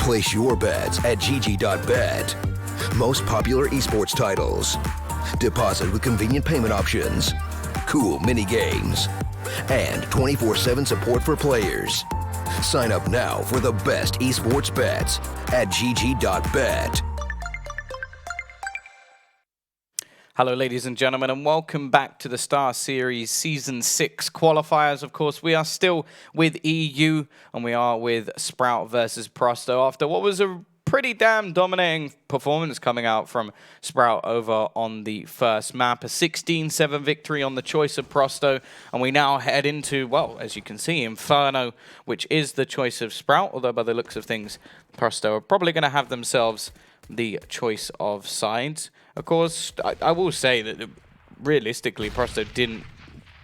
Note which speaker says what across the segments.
Speaker 1: Place your bets at gg.bet. Most popular esports titles. Deposit with convenient payment options. Cool mini games. And 24/7 support for players. Sign up now for the best esports bets at gg.bet.
Speaker 2: Hello, ladies and gentlemen, and welcome back to the StarSeries Season 6 qualifiers. Of course, we are still with EU, and we are with Sprout versus Prosto after what was a pretty damn dominating performance coming out from Sprout over on the first map. A 16-7 victory on the choice of Prosto, and we now head into, well, as you can see, Inferno, which is the choice of Sprout, although by the looks of things, Prosto are probably going to have themselves the choice of sides. Of course, I will say that realistically, Prosto didn't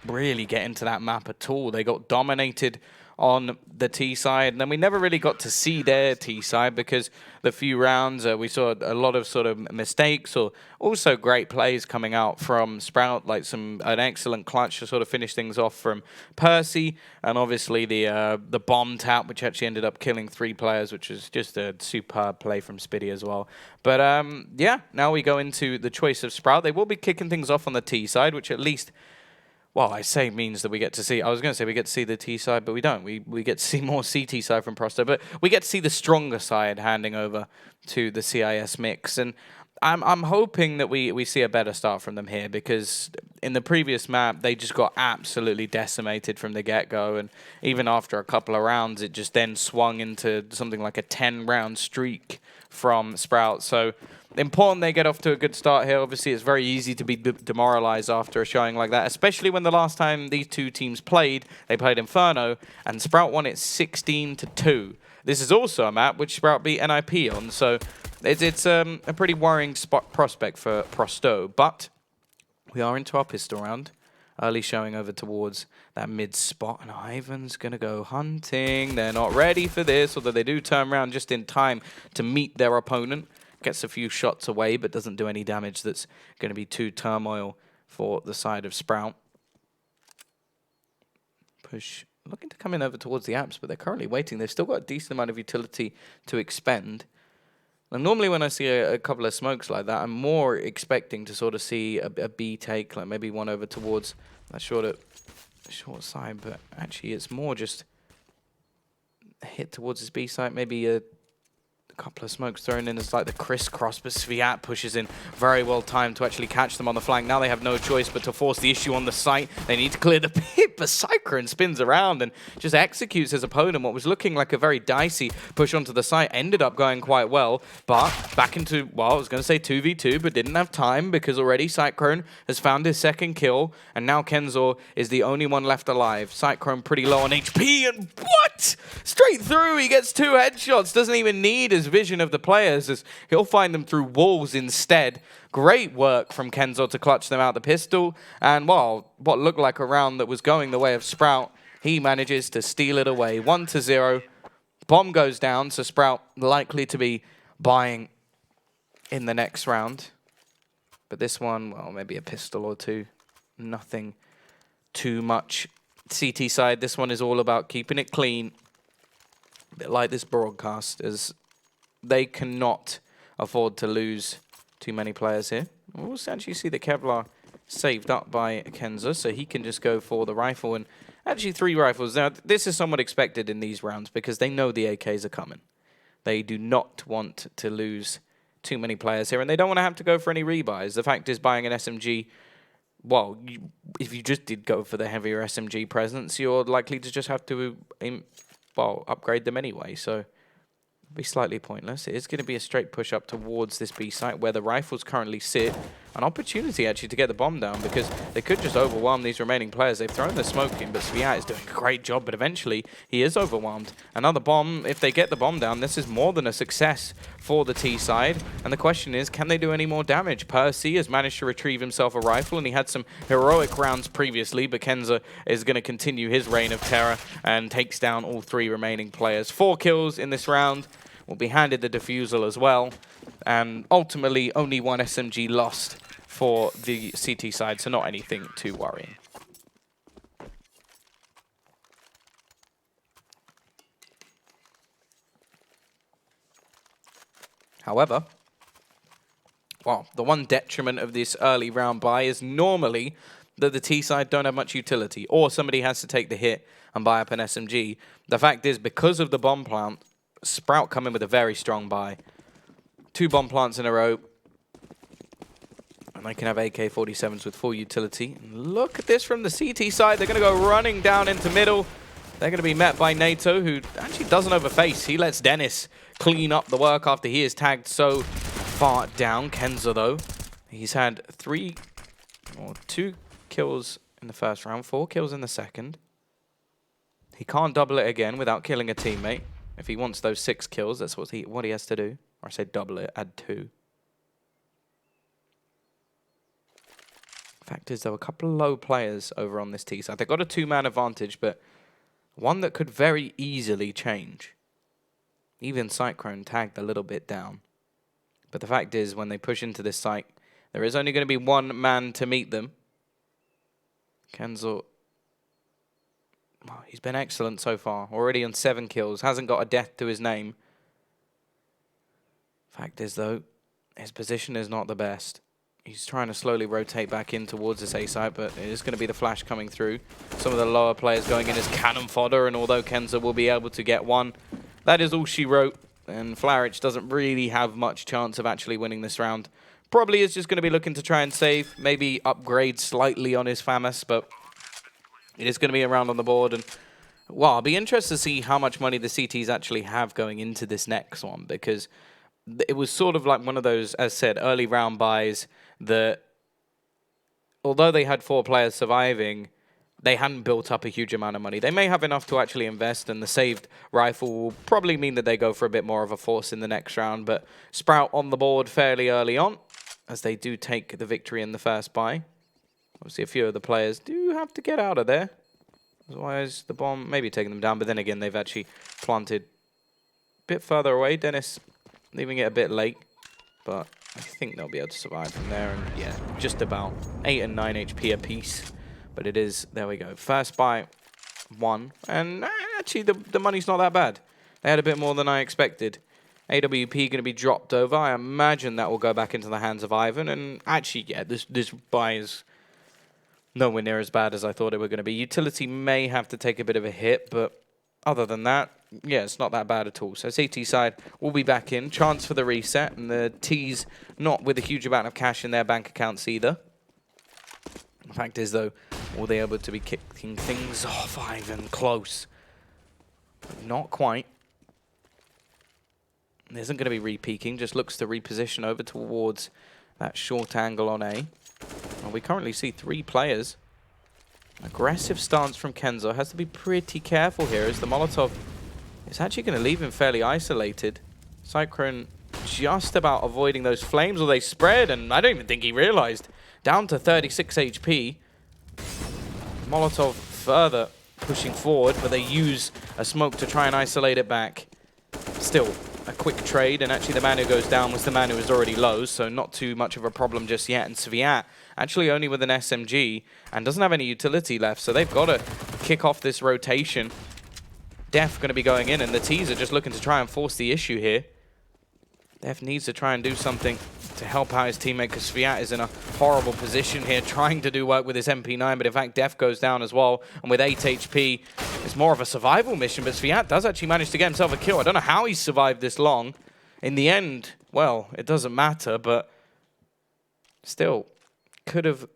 Speaker 2: really get into that map at all. They got dominated on the T side, and then we never really got to see their T side because the few rounds we saw a lot of sort of mistakes, or also great plays coming out from Sprout, like an excellent clutch to sort of finish things off from Percy, and obviously the bomb tap, which actually ended up killing 3 players, which was just a superb play from Spiddy as well. But yeah, now we go into the choice of Sprout. They will be kicking things off on the T side, which at least, well, I say means that we get to see, I was going to say we get to see the T side, but we don't. We get to see more CT side from Prosto, but we get to see the stronger side handing over to the CIS mix. And I'm hoping that we see a better start from them here, because in the previous map, they just got absolutely decimated from the get-go. And even after a couple of rounds, it just then swung into something like a 10-round streak from Sprout. So important they get off to a good start here. Obviously, it's very easy to be demoralized after a showing like that, especially when the last time these two teams played, they played Inferno, and Sprout won it 16-2. This is also a map which Sprout beat NIP on, so it's a pretty worrying prospect for Prosto. But we are into our pistol round. Early showing over towards that mid spot, and Ivan's going to go hunting. They're not ready for this, although they do turn around just in time to meet their opponent. Gets a few shots away, but doesn't do any damage that's going to be too turmoil for the side of Sprout. Push, looking to come in over towards the apps, but they're currently waiting. They've still got a decent amount of utility to expend. And normally when I see a couple of smokes like that, I'm more expecting to sort of see a B take, like maybe one over towards that short side, but actually it's more just a hit towards his B side, maybe a couple of smokes thrown in as like the crisscross, but Sviat pushes in very well timed to actually catch them on the flank. Now they have no choice but to force the issue on the site. They need to clear the pit, but Cyclone spins around and just executes his opponent. What was looking like a very dicey push onto the site ended up going quite well, but back into, well, I was going to say 2v2, but didn't have time because already Cyclone has found his second kill, and now Kenzor is the only one left alive. Cyclone pretty low on HP, and what? Straight through, he gets 2 headshots, doesn't even need his vision of the players, as he'll find them through walls instead. Great work from Kenzor to clutch them out the pistol, and well, what looked like a round that was going the way of Sprout, he manages to steal it away. 1-0. Bomb goes down, so Sprout likely to be buying in the next round. But this one, well, maybe a pistol or two. Nothing too much. CT side, this one is all about keeping it clean. A bit like this broadcast, as they cannot afford to lose too many players here. We'll actually see the Kevlar saved up by Kenza, so he can just go for the rifle. And actually 3 rifles. Now, this is somewhat expected in these rounds because they know the AKs are coming. They do not want to lose too many players here, and they don't want to have to go for any rebuys. The fact is, buying an SMG, well, if you just did go for the heavier SMG presence, you're likely to just have to, well, upgrade them anyway, so be slightly pointless. It is going to be a straight push up towards this B site where the rifles currently sit. An opportunity actually to get the bomb down, because they could just overwhelm these remaining players. They've thrown the smoke in, but Sviat is doing a great job, but eventually he is overwhelmed. Another bomb, if they get the bomb down, this is more than a success for the T side. And the question is, can they do any more damage? Percy has managed to retrieve himself a rifle, and he had some heroic rounds previously, but Kenza is going to continue his reign of terror and takes down all 3 remaining players. 4 kills in this round. Will be handed the defusal as well, and ultimately only 1 SMG lost for the CT side, so not anything too worrying. However, well, the one detriment of this early round buy is normally that the T side don't have much utility, or somebody has to take the hit and buy up an SMG. The fact is, because of the bomb plant, Sprout come in with a very strong buy. 2 bomb plants in a row. And they can have AK-47s with full utility. And look at this from the CT side. They're going to go running down into middle. They're going to be met by NATO, who actually doesn't overface. He lets Dennis clean up the work after he is tagged so far down. Kenza, though, he's had 2 kills in the first round, 4 kills in the second. He can't double it again without killing a teammate. If he wants those 6 kills, that's what he has to do. Or I say double it, add 2. Fact is, there were a couple of low players over on this T side. They've got a 2-man advantage, but one that could very easily change. Even Cyclone tagged a little bit down. But the fact is, when they push into this site, there is only going to be 1 man to meet them. Kenzo, well, he's been excellent so far. Already on 7 kills. Hasn't got a death to his name. Fact is, though, his position is not the best. He's trying to slowly rotate back in towards this A site, but it is going to be the flash coming through. Some of the lower players going in as cannon fodder, and although Kenza will be able to get 1, that is all she wrote. And Flaric doesn't really have much chance of actually winning this round. Probably is just going to be looking to try and save, maybe upgrade slightly on his FAMAS, but it is going to be a round on the board. And well, I'll be interested to see how much money the CTs actually have going into this next one, because it was sort of like one of those, as said, early round buys that, although they had 4 players surviving, they hadn't built up a huge amount of money. They may have enough to actually invest, and the saved rifle will probably mean that they go for a bit more of a force in the next round. But Sprout on the board fairly early on, as they do take the victory in the first buy. Obviously, a few of the players do have to get out of there. Otherwise, the bomb maybe taking them down, but then again, they've actually planted a bit further away. Dennis leaving it a bit late, but I think they'll be able to survive from there. And yeah, just about 8 and 9 HP apiece. But it is, there we go. First buy, 1. And actually, the money's not that bad. They had a bit more than I expected. AWP going to be dropped over. I imagine that will go back into the hands of Ivan. And actually, yeah, this buy is nowhere near as bad as I thought it were going to be. Utility may have to take a bit of a hit, but other than that, yeah, it's not that bad at all. So CT side will be back in. Chance for the reset, and the T's not with a huge amount of cash in their bank accounts either. The fact is, though, will they able to be kicking things off Ivan close? Not quite. There isn't going to be re-peeking, just looks to reposition over towards that short angle on A. Well, we currently see 3 players. Aggressive stance from Kenzo. Has to be pretty careful here, as the Molotov is actually going to leave him fairly isolated. Cyclone just about avoiding those flames, or they spread, and I don't even think he realized. Down to 36 HP. Molotov further pushing forward, but they use a smoke to try and isolate it back. Still, a quick trade, and actually the man who goes down was the man who was already low, so not too much of a problem just yet. And Sviat actually only with an SMG and doesn't have any utility left, so they've got to kick off this rotation. Def going to be going in, and the T's are just looking to try and force the issue here. Def needs to try and do something to help out his teammate, because Sviat is in a horrible position here, trying to do work with his MP9, but in fact Def goes down as well, and with 8 HP, it's more of a survival mission, but Sviat does actually manage to get himself a kill. I don't know how he survived this long. In the end, well, it doesn't matter, but still, could have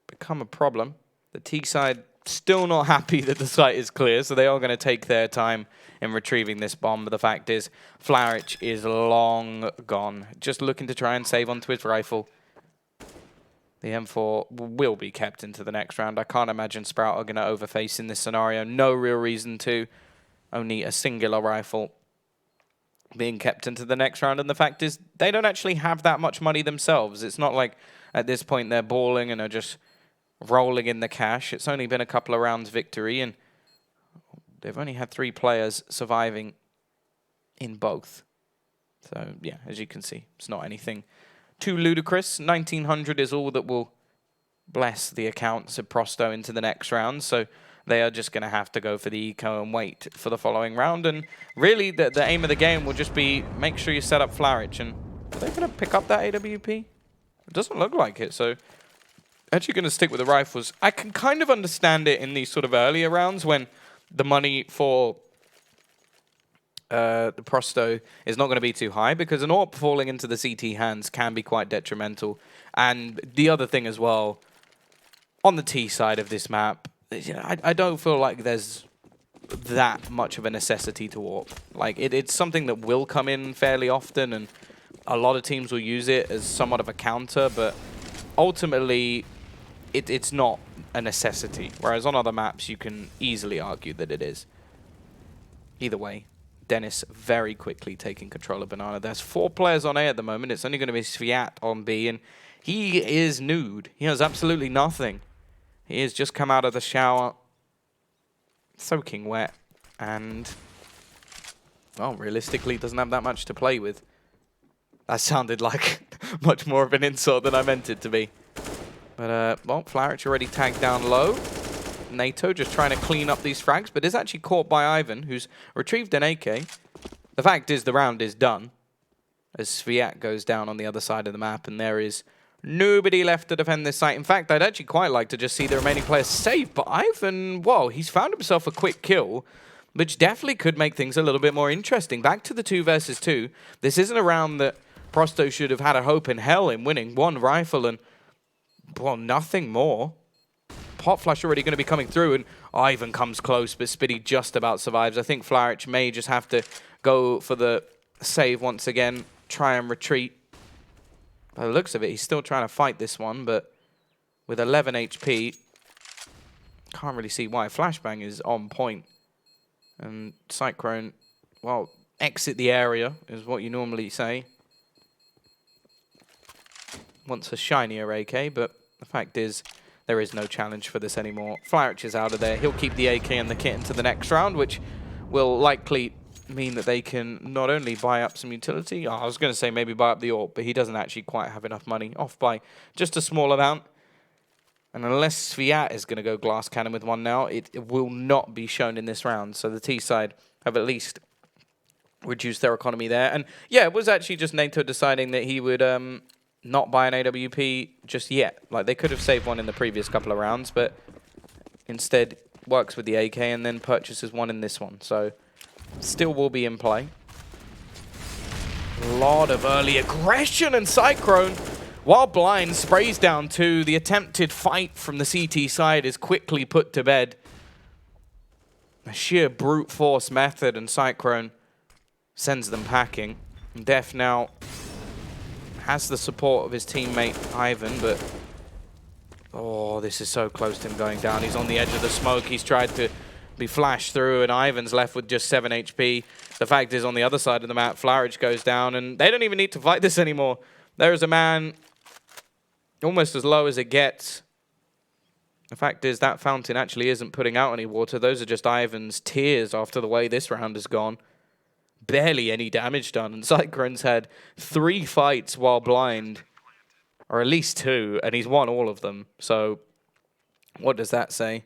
Speaker 2: become a problem. The T side still not happy that the site is clear, so they are going to take their time in retrieving this bomb. But the fact is, Flaric is long gone. Just looking to try and save onto his rifle. The M4 will be kept into the next round. I can't imagine Sprout are going to overface in this scenario. No real reason to. Only a singular rifle being kept into the next round. And the fact is, they don't actually have that much money themselves. It's not like at this point they're balling and are just rolling in the cash. It's only been a couple of rounds victory, and they've only had 3 players surviving in both. So, yeah, as you can see, it's not anything too ludicrous. 1900 is all that will bless the accounts of Prosto into the next round. So, they are just going to have to go for the eco and wait for the following round. And really, the aim of the game will just be make sure you set up Flaric. And are they going to pick up that AWP? It doesn't look like it, so actually going to stick with the rifles. I can kind of understand it in these sort of earlier rounds when the money for the Prosto is not going to be too high, because an AWP falling into the CT hands can be quite detrimental. And the other thing as well, on the T side of this map, you know, I don't feel like there's that much of a necessity to AWP. Like, it's something that will come in fairly often, and a lot of teams will use it as somewhat of a counter, but ultimately, it's not a necessity. Whereas on other maps, you can easily argue that it is. Either way, Dennis very quickly taking control of Banana. There's 4 players on A at the moment. It's only going to be Sviat on B, and he is nude. He has absolutely nothing. He has just come out of the shower, soaking wet, and, well, realistically, doesn't have that much to play with. That sounded like much more of an insult than I meant it to be. But, well, Flaric already tagged down low. NATO just trying to clean up these frags, but is actually caught by Ivan, who's retrieved an AK. The fact is the round is done, as Sviat goes down on the other side of the map, and there is nobody left to defend this site. In fact, I'd actually quite like to just see the remaining players safe, but Ivan, well, he's found himself a quick kill, which definitely could make things a little bit more interesting. Back to the 2 versus 2. This isn't a round that Prosto should have had a hope in hell in winning. 1 rifle and, well, nothing more. Pop flash already going to be coming through, and Ivan comes close, but Spitty just about survives. I think Flaric may just have to go for the save once again, try and retreat. By the looks of it, he's still trying to fight this one, but with 11 HP, can't really see why. Flashbang is on point. And Cyclone, well, exit the area is what you normally say. Wants a shinier AK, but the fact is, there is no challenge for this anymore. Flaric is out of there. He'll keep the AK and the kit into the next round, which will likely mean that they can not only buy up some utility, I was going to say maybe buy up the AWP, but he doesn't actually quite have enough money, off by just a small amount. And unless Sviat is going to go glass cannon with one now, it will not be shown in this round. So the T side have at least reduced their economy there. And yeah, it was actually just NATO deciding that he would not buy an AWP just yet. Like, they could have saved one in the previous couple of rounds, but instead works with the AK and then purchases one in this one. So still will be in play. A lot of early aggression, and Cyclone, while blind, sprays down 2. The attempted fight from the CT side is quickly put to bed. A sheer brute force method, and Cyclone sends them packing. And Def now has the support of his teammate Ivan, but oh, this is so close to him going down. He's on the edge of the smoke. He's tried to be flashed through, and Ivan's left with just 7 HP. The fact is, on the other side of the map, Flaric goes down, and they don't even need to fight this anymore. There is a man almost as low as it gets. The fact is, that fountain actually isn't putting out any water. Those are just Ivan's tears after the way this round has gone. Barely any damage done, and Cyclone's had 3 fights while blind, or at least 2, and he's won all of them. So what does that say?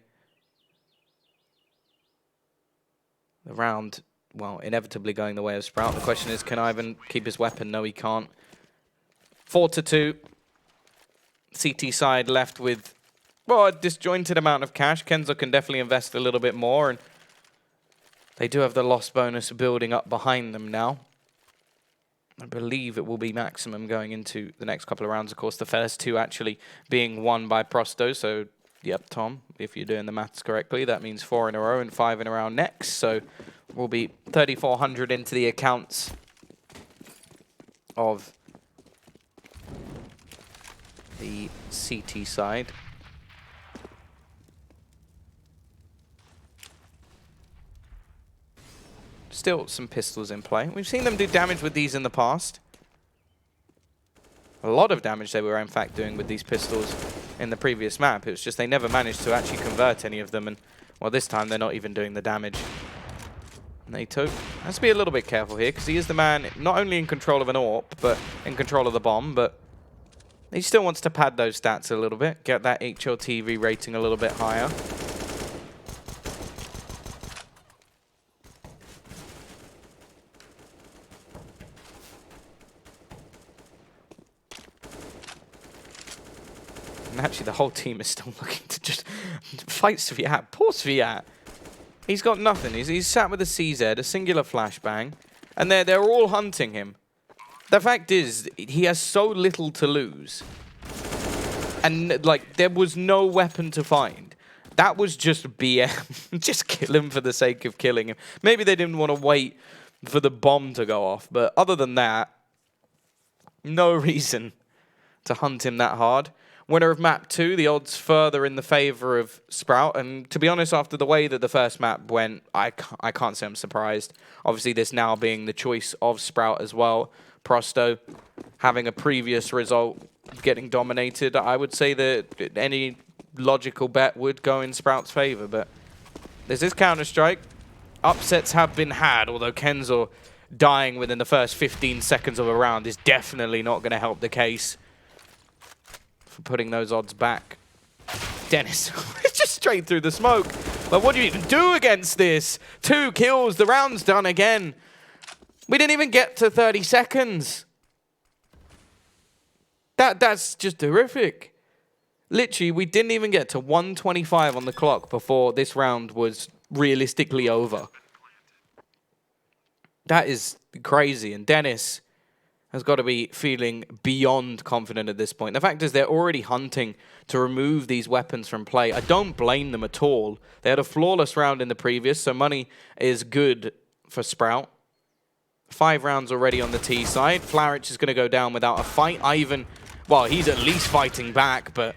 Speaker 2: The round, well, inevitably going the way of Sprout. The question is, can Ivan keep his weapon? No, he can't. 4-2. CT side left with, well, a disjointed amount of cash. Kenzo can definitely invest a little bit more, and they do have the loss bonus building up behind them now. I believe it will be maximum going into the next couple of rounds. Of course, the first 2 actually being won by Prosto. So, yep, Tom, if you're doing the maths correctly, that means 4 in a row and 5 in a row next. So, we'll be 3,400 into the accounts of the CT side. Still some pistols in play. We've seen them do damage with these in the past. A lot of damage they were in fact doing with these pistols in the previous map. It was just they never managed to actually convert any of them, and well, this time they're not even doing the damage. NATO has to be a little bit careful here, because he is the man not only in control of an AWP, but in control of the bomb, but he still wants to pad those stats a little bit, get that HLTV rating a little bit higher. And actually, the whole team is still looking to just fight Sviat. Poor Sviat. He's got nothing. He's sat with a CZ, a singular flashbang, and they're all hunting him. The fact is, he has so little to lose. And, like, there was no weapon to find. That was just BM. Just kill him for the sake of killing him. Maybe they didn't want to wait for the bomb to go off, but other than that, no reason to hunt him that hard. Winner of map 2, the odds further in the favor of Sprout. And to be honest, after the way that the first map went, I can't say I'm surprised. Obviously, this now being the choice of Sprout as well. Prosto having a previous result getting dominated, I would say that any logical bet would go in Sprout's favor. But there's this Counter-Strike. Upsets have been had, although Kenzo dying within the first 15 seconds of a round is definitely not going to help the case for putting those odds back. Dennis, just straight through the smoke. But what do you even do against this? 2 kills, the round's done again. We didn't even get to 30 seconds. That's just horrific. Literally, we didn't even get to 1:25 on the clock before this round was realistically over. That is crazy. And Dennis has got to be feeling beyond confident at this point. The fact is they're already hunting to remove these weapons from play. I don't blame them at all. They had a flawless round in the previous, so money is good for Sprout. 5 rounds already on the T side. Flaric is going to go down without a fight. Ivan, well, he's at least fighting back, but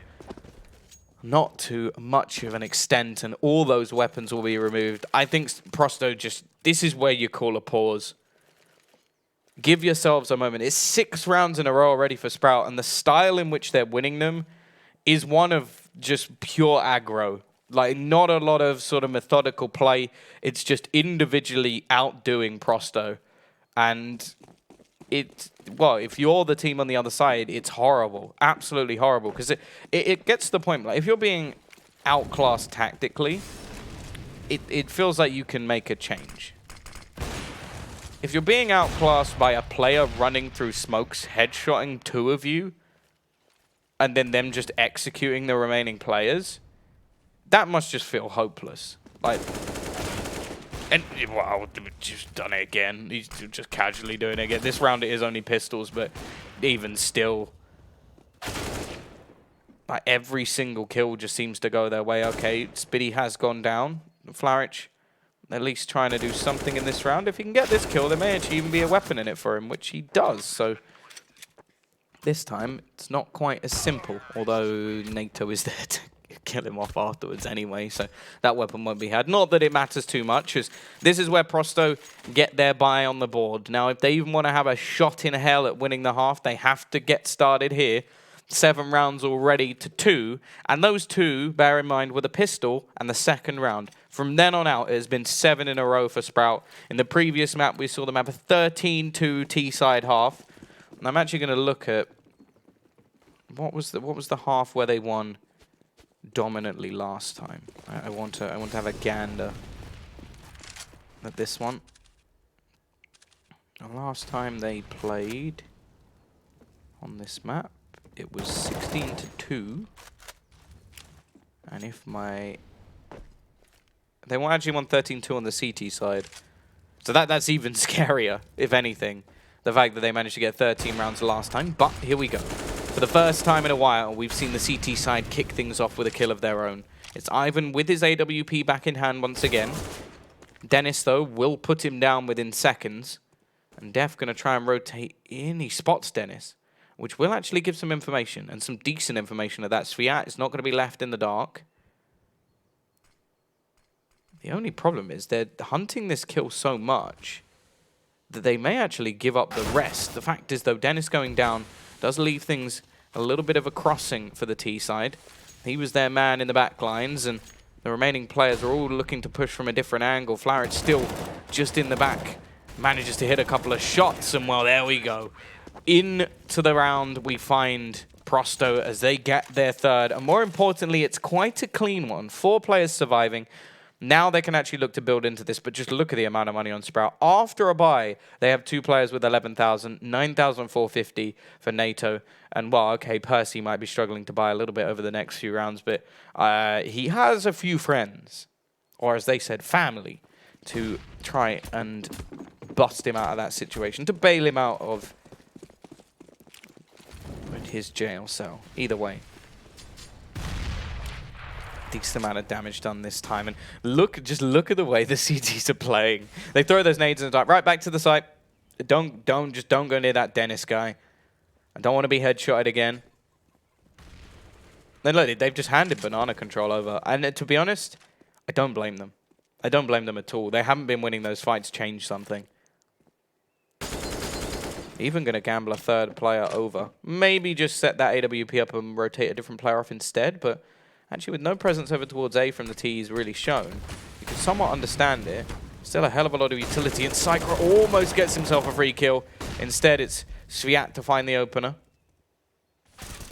Speaker 2: not to much of an extent, and all those weapons will be removed. I think Prosto just, this is where you call a pause. Give yourselves a moment. It's 6 rounds in a row already for Sprout, and the style in which they're winning them is one of just pure aggro. Like, not a lot of sort of methodical play. It's just individually outdoing Prosto. And well, if you're the team on the other side, it's horrible. Absolutely horrible. Because it gets to the point, like, if you're being outclassed tactically, it feels like you can make a change. If you're being outclassed by a player running through smokes, headshotting 2 of you, and then them just executing the remaining players, that must just feel hopeless. Like, and, wow, just done it again. He's just casually doing it again. This round it is only pistols, but even still, like, every single kill just seems to go their way. Okay, Spiddy has gone down. Flaric at least trying to do something in this round. If he can get this kill, there may actually even be a weapon in it for him, which he does. So this time, it's not quite as simple, although NATO is there to kill him off afterwards anyway, so that weapon won't be had. Not that it matters too much, as this is where Prosto get their buy on the board. Now, if they even want to have a shot in hell at winning the half, they have to get started here. 7 rounds already to 2, and those 2, bear in mind, were the pistol and the second round. From then on out, it has been 7 in a row for Sprout. In the previous map, we saw them have a 13-2 T-side half. And I'm actually going to look at what was the half where they won dominantly last time. I want to have a gander at this one. The last time they played on this map, it was 16-2. And if they actually won 13-2 on the CT side. So that's even scarier, if anything. The fact that they managed to get 13 rounds last time. But here we go. For the first time in a while, we've seen the CT side kick things off with a kill of their own. It's Ivan with his AWP back in hand once again. Dennis, though, will put him down within seconds. And Def going to try and rotate in. He spots Dennis, which will actually give some information, and some decent information of that. Sviat is not going to be left in the dark. The only problem is they're hunting this kill so much that they may actually give up the rest. The fact is, though, Dennis going down does leave things a little bit of a crossing for the T side. He was their man in the back lines, and the remaining players are all looking to push from a different angle. Flaric still just in the back, manages to hit a couple of shots, and well, there we go. Into the round, we find Prosto as they get their third, and more importantly, it's quite a clean one. 4 players surviving. Now they can actually look to build into this, but just look at the amount of money on Sprout. After a buy, they have 2 players with 11,000, 9,450 for NATO. And, well, okay, Percy might be struggling to buy a little bit over the next few rounds, but he has a few friends, or as they said, family, to try and bust him out of that situation, to bail him out of his jail cell. Either way. Decent amount of damage done this time, and just look at the way the CTs are playing. They throw those nades and right back to the site. Don't go near that Dennis guy. I don't want to be headshotted again. Then look, they've just handed banana control over, and to be honest, I don't blame them. I don't blame them at all. They haven't been winning those fights. Change something. Even gonna gamble a third player over. Maybe just set that AWP up and rotate a different player off instead, but actually, with no presence over towards A from the T's really shown, you can somewhat understand it. Still a hell of a lot of utility, and Psyker almost gets himself a free kill. Instead, it's Sviat to find the opener.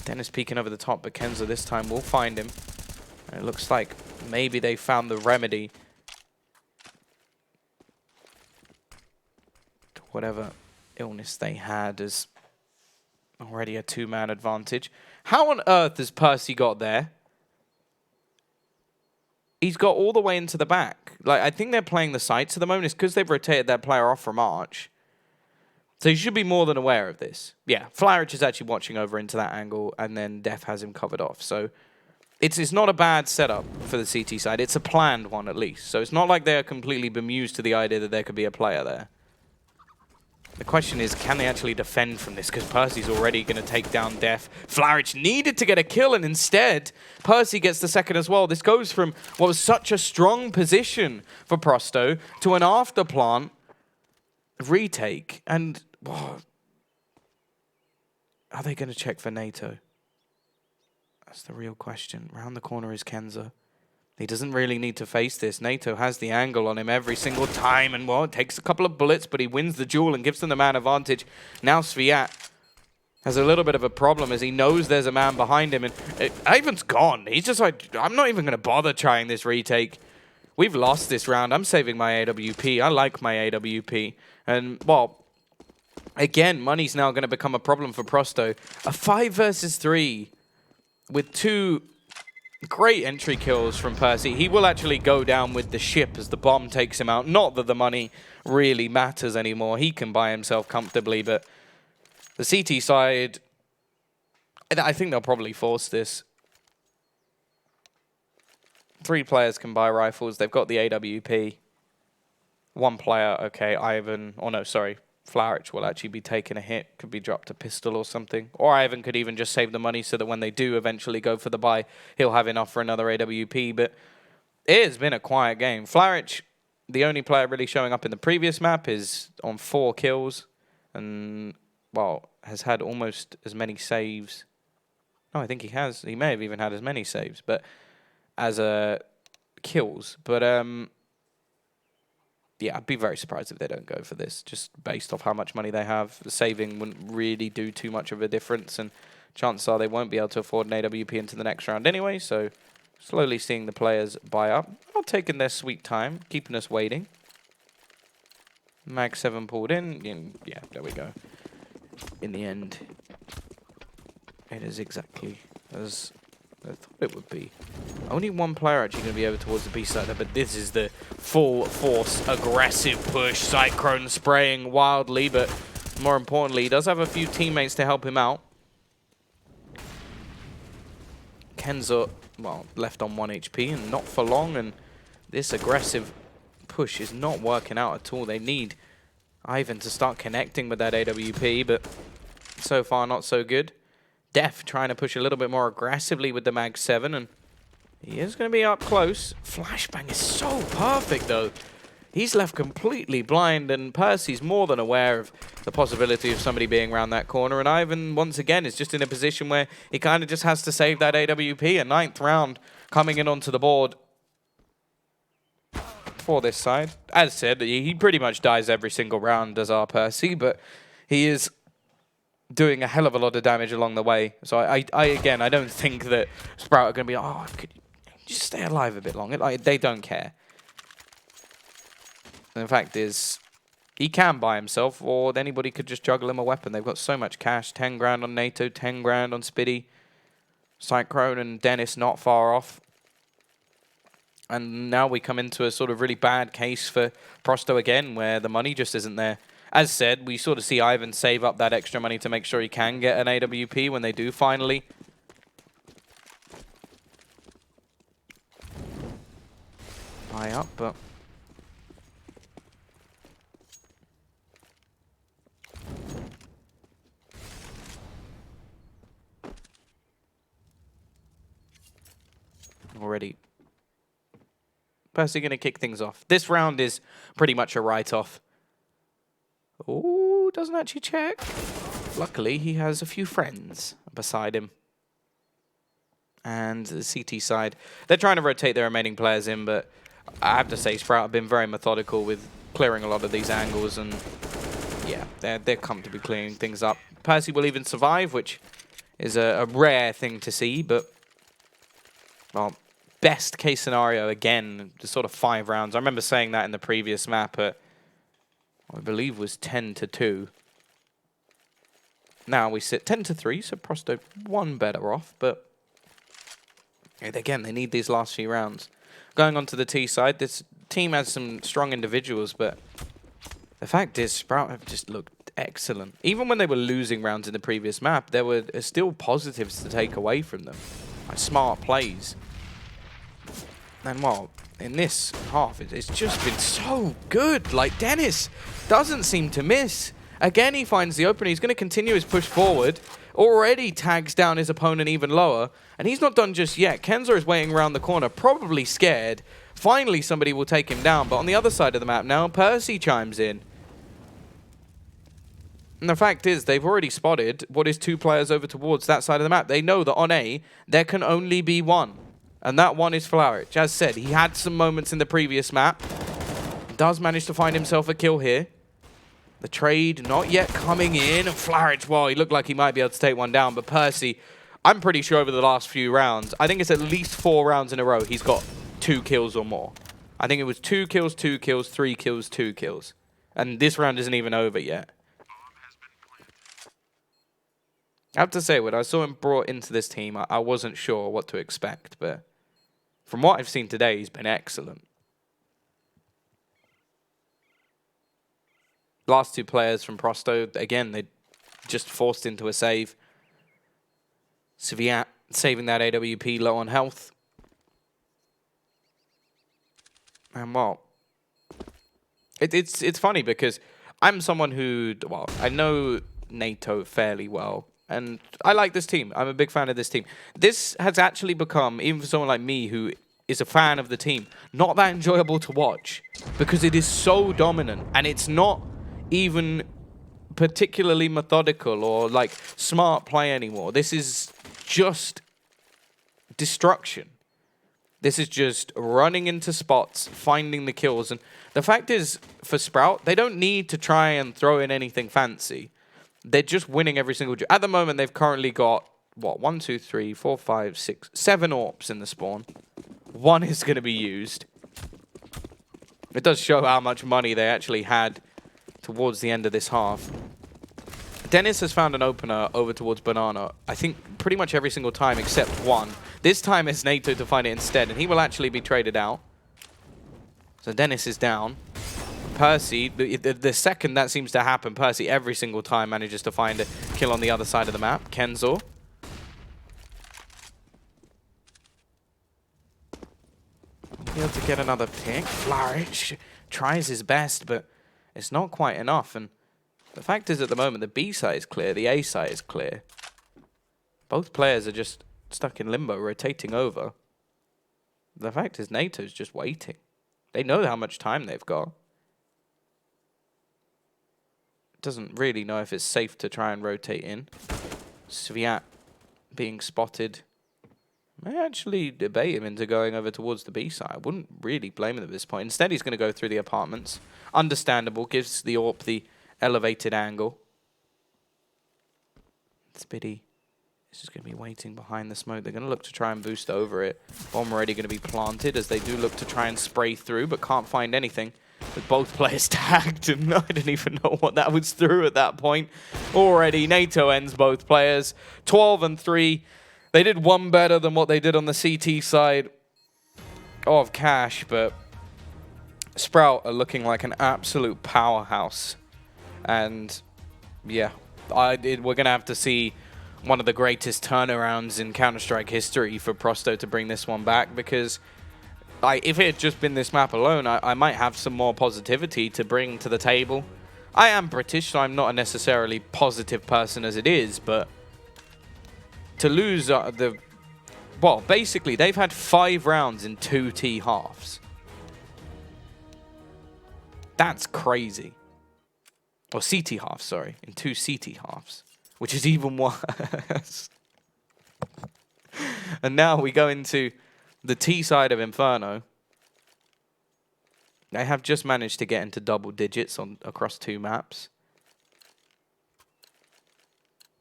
Speaker 2: Dennis peeking over the top, but Kenzo this time will find him. And it looks like maybe they found the remedy to whatever illness they had, as already a 2-man advantage. How on earth has Percy got there? He's got all the way into the back. Like, I think they're playing the sites at the moment. It's because they've rotated that player off from Arch. So you should be more than aware of this. Yeah, Flyrich is actually watching over into that angle, and then Def has him covered off. So it's not a bad setup for the CT side. It's a planned one, at least. So it's not like they're completely bemused to the idea that there could be a player there. The question is, can they actually defend from this? Because Percy's already going to take down Def. Flyrich needed to get a kill, and instead, Percy gets the second as well. This goes from what was such a strong position for Prosto to an after-plant retake. And, whoa, are they going to check for NATO? That's the real question. Round the corner is Kenzo. He doesn't really need to face this. NATO has the angle on him every single time, and well, it takes a couple of bullets, but he wins the duel and gives them the man advantage. Now Sviat has a little bit of a problem as he knows there's a man behind him, and Ivan's gone. He's just like, I'm not even going to bother trying this retake. We've lost this round. I'm saving my AWP. I like my AWP. And, well, again, money's now going to become a problem for Prosto. A 5 versus 3 with 2... great entry kills from Percy. He will actually go down with the ship as the bomb takes him out. Not that the money really matters anymore. He can buy himself comfortably, but the CT side, I think they'll probably force this. 3 players can buy rifles. They've got the AWP. 1 player, okay, Ivan, oh no, sorry, Flyrich will actually be taking a hit, could be dropped a pistol or something. Or Ivan could even just save the money so that when they do eventually go for the buy, he'll have enough for another AWP. But it has been a quiet game. Flyrich, the only player really showing up in the previous map, is on 4 kills. And, well, has had almost as many saves. No, I think he has. He may have even had as many saves, but as kills. But, yeah, I'd be very surprised if they don't go for this, just based off how much money they have. The saving wouldn't really do too much of a difference, and chances are they won't be able to afford an AWP into the next round anyway, so slowly seeing the players buy up. Not taking their sweet time, keeping us waiting. Mag 7 pulled in. Yeah, there we go. In the end, it is exactly as I thought it would be. Only 1 player actually going to be over towards the B side, but this is the full force aggressive push. Cyclone spraying wildly, but more importantly, he does have a few teammates to help him out. Kenzo, well, left on 1 HP and not for long, and this aggressive push is not working out at all. They need Ivan to start connecting with that AWP, but so far not so good. Def trying to push a little bit more aggressively with the Mag 7, and he is going to be up close. Flashbang is so perfect, though. He's left completely blind, and Percy's more than aware of the possibility of somebody being around that corner, and Ivan, once again, is just in a position where he kind of just has to save that AWP. A 9th round coming in onto the board for this side. As said, he pretty much dies every single round, does our Percy, but he is doing a hell of a lot of damage along the way. So I again, I don't think that Sprout are going to be, oh, could you just stay alive a bit longer? Like, they don't care. And the fact is, he can buy himself, or anybody could just juggle him a weapon. They've got so much cash. 10 grand on NATO, 10 grand on Spiddy. Cyclone and Dennis not far off. And now we come into a sort of really bad case for Prosto again, where the money just isn't there. As said, we sort of see Ivan save up that extra money to make sure he can get an AWP when they do finally. High up, but... already. Percy going to kick things off. This round is pretty much a write-off. Oh, doesn't actually check. Luckily, he has a few friends beside him. And the CT side, they're trying to rotate their remaining players in, but I have to say Sprout have been very methodical with clearing a lot of these angles, and yeah, they're comfortably clearing things up. Percy will even survive, which is a rare thing to see, but well, best case scenario, again, just sort of 5 rounds. I remember saying that in the previous map at, I believe, was 10-2. Now we sit 10-3, so Prosto 1 better off, but again, they need these last few rounds. Going on to the T side, this team has some strong individuals, but the fact is, Sprout have just looked excellent. Even when they were losing rounds in the previous map, there were still positives to take away from them. Like smart plays. And well, in this half, it's just been so good. Like, Dennis doesn't seem to miss. Again, he finds the opening. He's going to continue his push forward. Already tags down his opponent even lower. And he's not done just yet. Kenzo is waiting around the corner, probably scared. Finally, somebody will take him down. But on the other side of the map now, Percy chimes in. And the fact is, they've already spotted what is 2 players over towards that side of the map. They know that on A, there can only be 1. And that one is Flowridge. As said, he had some moments in the previous map. Does manage to find himself a kill here. The trade not yet coming in. Flowridge, well, he looked like he might be able to take one down. But Percy, I'm pretty sure over the last few rounds, I think it's at least 4 rounds in a row, he's got 2 kills or more. I think it was 2 kills, 2 kills, 3 kills, 2 kills. And this round isn't even over yet. I have to say, when I saw him brought into this team, I wasn't sure what to expect, but from what I've seen today, he's been excellent. Last 2 players from Prosto, again, they just forced into a save. Sviat saving that AWP low on health. And well, it's funny because I'm someone who, well, I know NATO fairly well. And I like this team. I'm a big fan of this team. This has actually become, even for someone like me who is a fan of the team, not that enjoyable to watch because it is so dominant and it's not even particularly methodical or like smart play anymore. This is just destruction. This is just running into spots, finding the kills. And the fact is, for Sprout, they don't need to try and throw in anything fancy. They're just winning every single... At the moment, they've currently got, what, 1, 2, 3, 4, 5, 6, 7 AWPs in the spawn. 1 is going to be used. It does show how much money they actually had towards the end of this half. Dennis has found an opener over towards Banana, I think pretty much every single time except 1. This time it's NATO to find it instead, and he will actually be traded out. So Dennis is down. Percy, the second that seems to happen, Percy every single time manages to find a kill on the other side of the map. Kenzo. Be able to get another pick. Flourish tries his best, but it's not quite enough. And the fact is, at the moment, the B side is clear, the A side is clear. Both players are just stuck in limbo, rotating over. The fact is, NATO's just waiting. They know how much time they've got. Doesn't really know if it's safe to try and rotate in. Sviat being spotted. May actually debate him into going over towards the B side. I wouldn't really blame him at this point. Instead, he's going to go through the apartments. Understandable. Gives the AWP the elevated angle. Spiddy is just going to be waiting behind the smoke. They're going to look to try and boost over it. Bomb already going to be planted as they do look to try and spray through, but can't find anything. with both players tagged, and I didn't even know what that was through at that point. Already, NATO ends both players. 12-3. They did one better than what they did on the CT side of Cash, but Sprout are looking like an absolute powerhouse. And yeah, we're going to have to see one of the greatest turnarounds in Counter-Strike history for Prosto to bring this one back, because if it had just been this map alone, I might have some more positivity to bring to the table. I am British, so I'm not a necessarily positive person as it is, but to lose well, basically, they've had 5 rounds in 2 T-halves. That's crazy. Or CT halves, sorry, in 2 CT halves, which is even worse. And now we go into the T side of Inferno. They have just managed to get into double digits across 2 maps.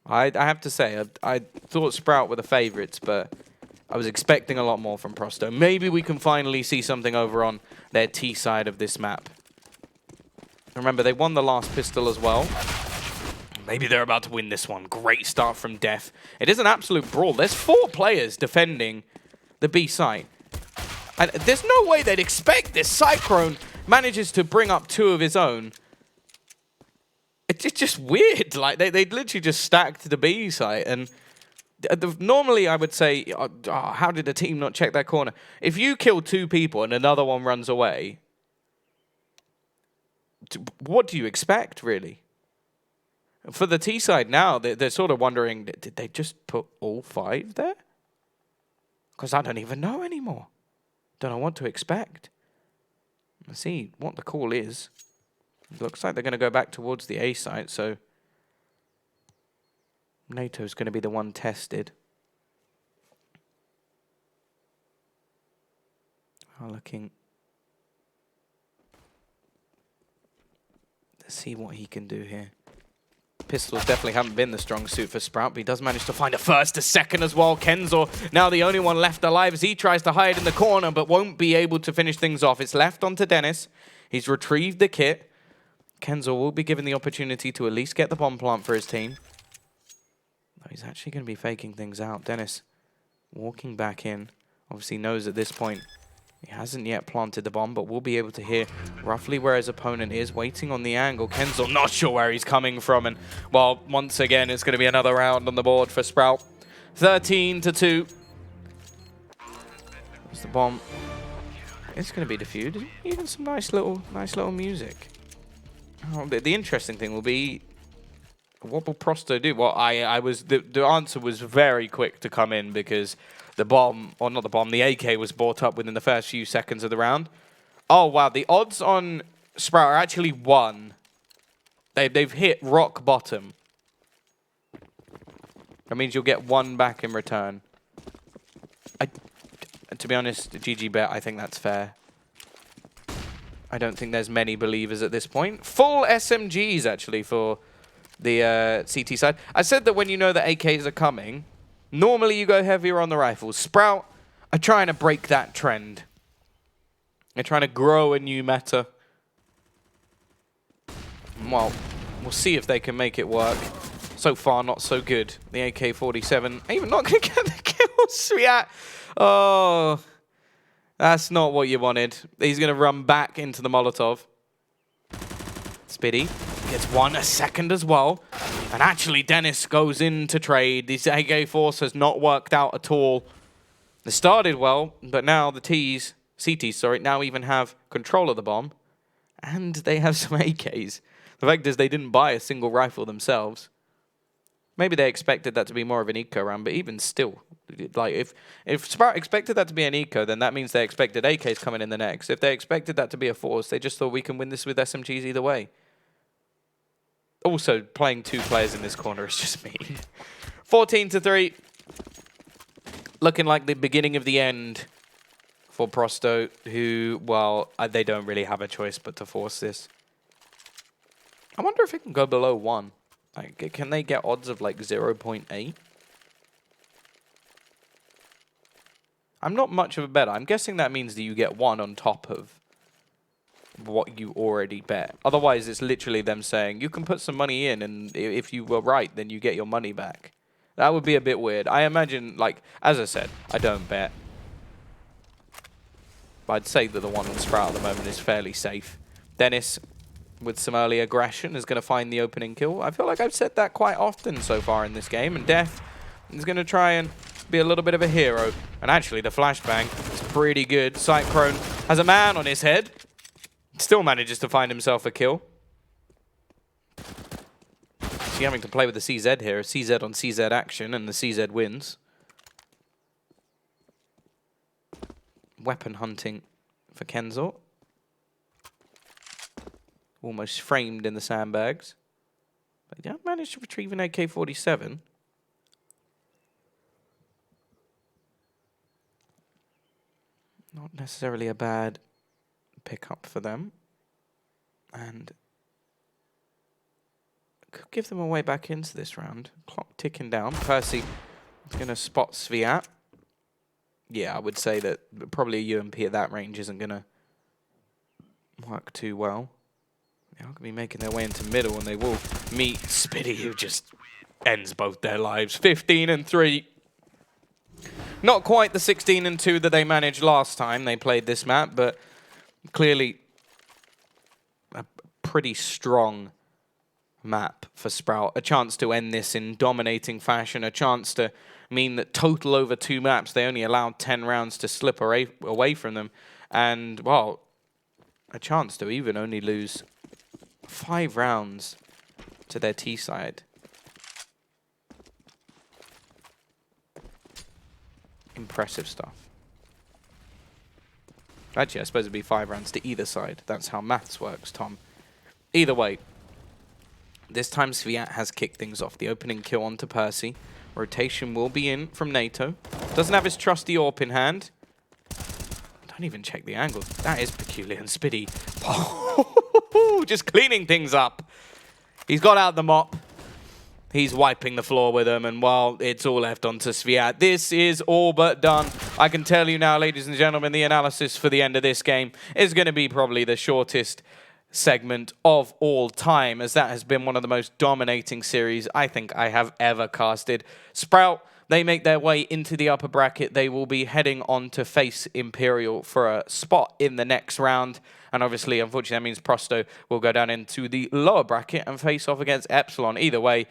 Speaker 2: I have to say, I thought Sprout were the favorites, but I was expecting a lot more from Prosto. Maybe we can finally see something over on their T side of this map. Remember, they won the last pistol as well. Maybe they're about to win this one. Great start from Def. It is an absolute brawl. There's 4 players defending the B site. And there's no way they'd expect this. Cyclone manages to bring up 2 of his own. It's just weird. Like, they literally just stacked the B site. And normally I would say, how did the team not check that corner? If you kill 2 people and another one runs away, what do you expect, really? For the T side now, they're sort of wondering, did they just put all 5 there? Because I don't even know anymore. Don't know what to expect. Let's see what the call is. It looks like they're going to go back towards the A site, so NATO's going to be the one tested. Looking. Let's see what he can do here. Pistols definitely haven't been the strong suit for Sprout, but he does manage to find a first, a second as well. Kenzo, now the only one left alive as he tries to hide in the corner, but won't be able to finish things off. It's left onto Dennis. He's retrieved the kit. Kenzo will be given the opportunity to at least get the bomb plant for his team. No, he's actually going to be faking things out. Dennis walking back in. Obviously knows at this point he hasn't yet planted the bomb, but we'll be able to hear roughly where his opponent is, waiting on the angle. Kenzo not sure where he's coming from, and, well, once again, it's going to be another round on the board for Sprout. 13-2. There's the bomb. It's going to be defused. Even some nice little music. Oh, the interesting thing will be, what will Prosto do? Well, the answer was very quick to come in, because the bomb, or not the bomb, the AK was brought up within the first few seconds of the round. Oh, wow. The odds on Sprout are actually 1. They've hit rock bottom. That means you'll get 1 back in return. To be honest, GG bet, I think that's fair. I don't think there's many believers at this point. Full SMGs, actually, for the CT side. I said that when you know that AKs are coming, normally you go heavier on the rifles. Sprout are trying to break that trend. They're trying to grow a new meta. Well, we'll see if they can make it work. So far, not so good. The AK-47 even not going to get the kills. Yeah. Oh, that's not what you wanted. He's going to run back into the Molotov. Spiddy gets 1, a second as well. And actually, Dennis goes in to trade. This AK Force has not worked out at all. They started well, but now the CTs, now even have control of the bomb. And they have some AKs. The fact is, they didn't buy a single rifle themselves. Maybe they expected that to be more of an eco round, but even still, like if Sprout expected that to be an eco, then that means they expected AKs coming in the next. If they expected that to be a force, they just thought we can win this with SMGs either way. Also, playing 2 players in this corner is just mean. 14-3. Looking like the beginning of the end for Prosto, who, well, they don't really have a choice but to force this. I wonder if it can go below 1. Like, can they get odds of like 0.8? I'm not much of a bettor. I'm guessing that means that you get 1 on top of what you already bet. Otherwise, it's literally them saying, you can put some money in, and if you were right, then you get your money back. That would be a bit weird. I imagine, like, as I said, I don't bet. But I'd say that the one on Sprout at the moment is fairly safe. Dennis, with some early aggression, is going to find the opening kill. I feel like I've said that quite often so far in this game. And Death is going to try and be a little bit of a hero. And actually, the flashbang is pretty good. Cyclone has a man on his head. Still manages to find himself a kill. He's having to play with the CZ here. CZ on CZ action, and the CZ wins. Weapon hunting for Kenzo. Almost framed in the sandbags. But yeah, managed to retrieve an AK-47. Not necessarily a bad pickup for them. And could give them a way back into this round. Clock ticking down. Percy is going to spot Sviat. Yeah, I would say that probably a UMP at that range isn't going to work too well. They're going to be making their way into middle, and they will meet Spitty, who just ends both their lives. 15-3. Not quite the 16-2 that they managed last time they played this map, but clearly a pretty strong map for Sprout. A chance to end this in dominating fashion, a chance to mean that total over 2 maps, they only allowed 10 rounds to slip away from them. And, well, a chance to even only lose 5 rounds to their T side. Impressive stuff. Actually, I suppose it'd be 5 rounds to either side. That's how maths works, Tom. Either way, this time Sviat has kicked things off. The opening kill onto Percy. Rotation will be in from NATO. Doesn't have his trusty AWP in hand. Don't even check the angle. That is peculiar. And Spitty, just cleaning things up. He's got out the mop. He's wiping the floor with them, and while it's all left onto Sviat, this is all but done. I can tell you now, ladies and gentlemen, the analysis for the end of this game is going to be probably the shortest segment of all time, as that has been one of the most dominating series I think I have ever casted. Sprout, they make their way into the upper bracket. They will be heading on to face Imperial for a spot in the next round. And obviously, unfortunately, that means Prosto will go down into the lower bracket and face off against Epsilon. Either way,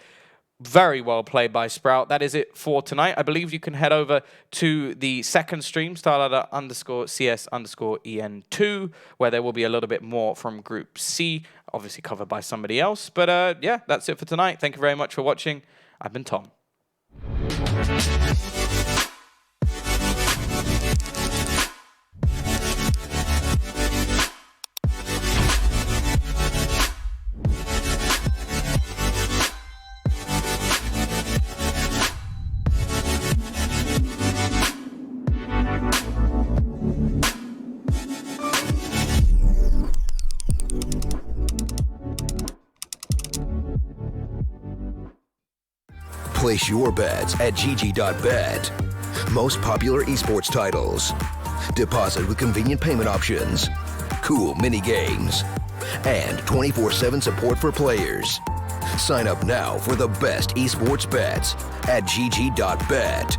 Speaker 2: very well played by Sprout. That is it for tonight. I believe you can head over to the second stream, starladder_CS_EN2, where there will be a little bit more from Group C, obviously covered by somebody else. But yeah, that's it for tonight. Thank you very much for watching. I've been Tom.
Speaker 1: Place your bets at gg.bet. Most popular esports titles. Deposit with convenient payment options. Cool mini games. And 24/7 support for players. Sign up now for the best esports bets at gg.bet.